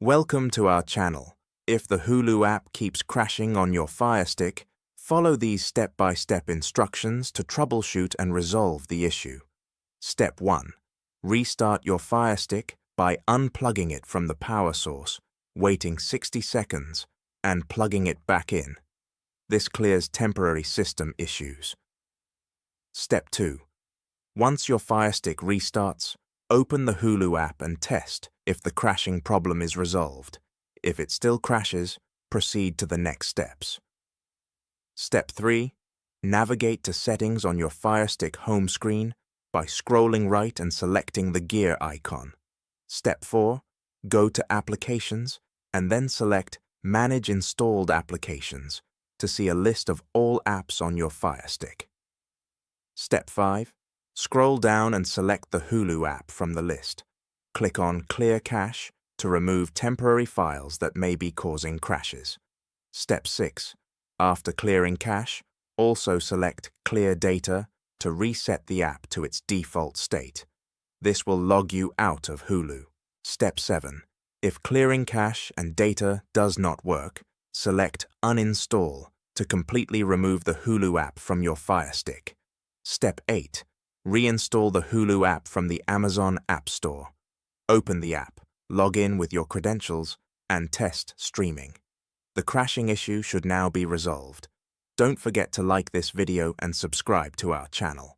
Welcome to our channel. If the Hulu app keeps crashing on your Firestick, follow these step-by-step instructions to troubleshoot and resolve the issue. Step 1. Restart your Firestick by unplugging it from the power source, waiting 60 seconds, and plugging it back in. This clears temporary system issues. Step 2. Once your Firestick restarts, open the Hulu app and test if the crashing problem is resolved. If it still crashes, proceed to the next steps. Step 3. Navigate to settings on your Firestick home screen by scrolling right and selecting the gear icon. Step 4. Go to Applications and then select Manage Installed Applications to see a list of all apps on your Firestick. Step 5. Scroll down and select the Hulu app from the list. Click on Clear Cache to remove temporary files that may be causing crashes. Step 6. After clearing cache, also select Clear Data to reset the app to its default state. This will log you out of Hulu. Step 7. If clearing cache and data does not work, select Uninstall to completely remove the Hulu app from your Firestick. Step 8. Reinstall the Hulu app from the Amazon App Store. Open the app, log in with your credentials, and test streaming. The crashing issue should now be resolved. Don't forget to like this video and subscribe to our channel.